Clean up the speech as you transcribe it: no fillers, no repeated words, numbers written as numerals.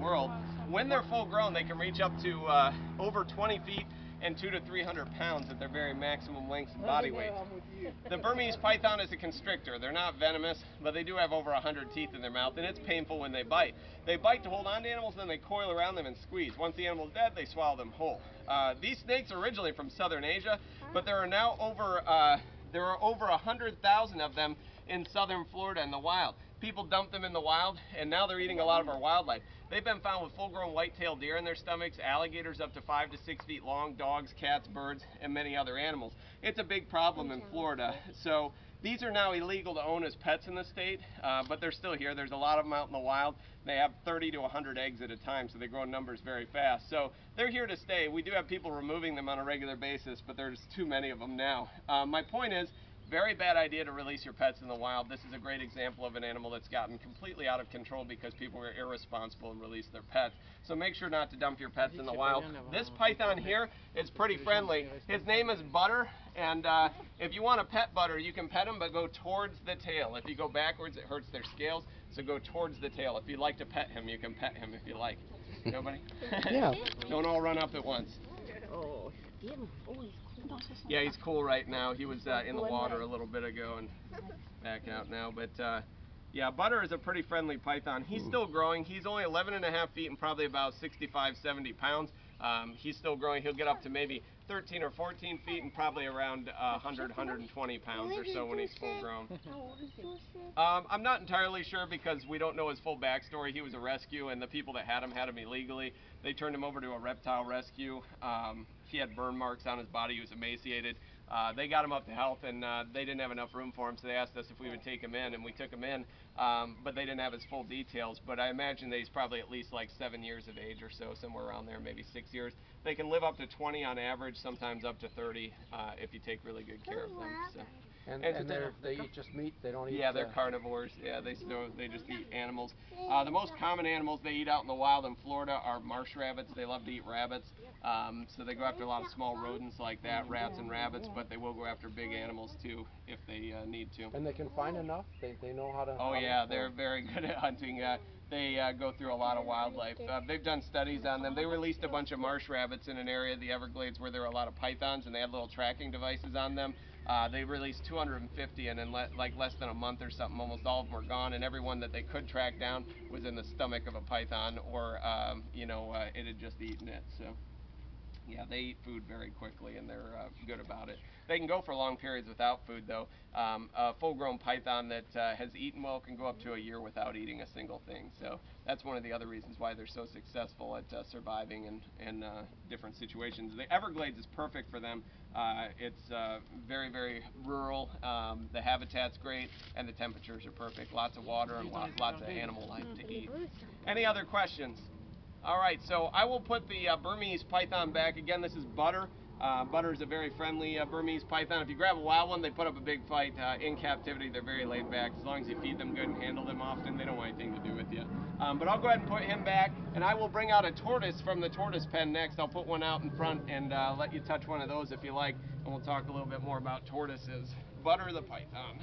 world. When they're full grown, they can reach up to over 20 feet and 200 to 300 pounds at their very maximum lengths and body weight. The Burmese python is a constrictor. They're not venomous, but they do have over 100 teeth in their mouth, and it's painful when they bite. They bite to hold on to animals, then they coil around them and squeeze. Once the animal's dead, they swallow them whole. These snakes are originally from southern Asia, but there are now over 100,000 of them in southern Florida in the wild. People dump them in the wild, and now they're eating a lot of our wildlife. They've been found with full-grown white-tailed deer in their stomachs, alligators up to 5 to 6 feet long, dogs, cats, birds, and many other animals. It's a big problem in Florida. So these are now illegal to own as pets in the state, but they're still here. There's a lot of them out in the wild. They have 30 to 100 eggs at a time, so they grow in numbers very fast. So they're here to stay. We do have people removing them on a regular basis, but there's too many of them now. My point is, very bad idea to release your pets in the wild. This is a great example of an animal that's gotten completely out of control because people were irresponsible and released their pets. So make sure not to dump your pets in the wild. This python here is pretty friendly. His name is Butter, and if you want to pet Butter, you can pet him, but go towards the tail. If you go backwards, it hurts their scales, so go towards the tail. If you'd like to pet him, you can pet him if you like. Nobody? Yeah. Don't all run up at once. Oh, Yeah, he's cool right now. He was in the water a little bit ago and back out now. But yeah, Butter is a pretty friendly python. He's still growing. He's only 11.5 feet and probably about 65, 70 pounds. He's still growing. He'll get up to maybe 13 or 14 feet and probably around 100, 120 pounds or so when he's full grown. I'm not entirely sure because we don't know his full backstory. He was a rescue, and the people that had him illegally. They turned him over to a reptile rescue. He had burn marks on his body. He was emaciated. They got him up to health, and they didn't have enough room for him, so they asked us if we would take him in, and we took him in, but they didn't have his full details. But I imagine that he's probably at least like 7 years of age or so, somewhere around there, maybe 6 years. They can live up to 20 on average, sometimes up to 30 if you take really good care of them. So. And they eat just meat, they don't eat... Yeah, they're carnivores. Yeah, they just eat animals. The most common animals they eat out in the wild in Florida are marsh rabbits. They love to eat rabbits. So they go after a lot of small rodents like that, rats and rabbits, but they will go after big animals too if they need to. And they can find enough? They know how to... Oh yeah, they're very good at hunting. They go through a lot of wildlife. They've done studies on them. They released a bunch of marsh rabbits in an area of the Everglades where there were a lot of pythons, and they had little tracking devices on them. They released 250, and in less than a month or something, almost all of them were gone, and everyone that they could track down was in the stomach of a python, or it had just eaten it. So yeah, they eat food very quickly, and they're good about it. They can go for long periods without food, though. A full-grown python that has eaten well can go up to a year without eating a single thing. So that's one of the other reasons why they're so successful at surviving in different situations. The Everglades is perfect for them. It's very, very rural. The habitat's great, and the temperatures are perfect. Lots of water and lots of animal life to eat. Any other questions? All right, so I will put the Burmese python back. Again, this is Butter. Butter is a very friendly Burmese python. If you grab a wild one, they put up a big fight. In captivity, they're very laid back. As long as you feed them good and handle them often, they don't want anything to do with you. But I'll go ahead and put him back, and I will bring out a tortoise from the tortoise pen next. I'll put one out in front and let you touch one of those if you like, and we'll talk a little bit more about tortoises. Butter the python.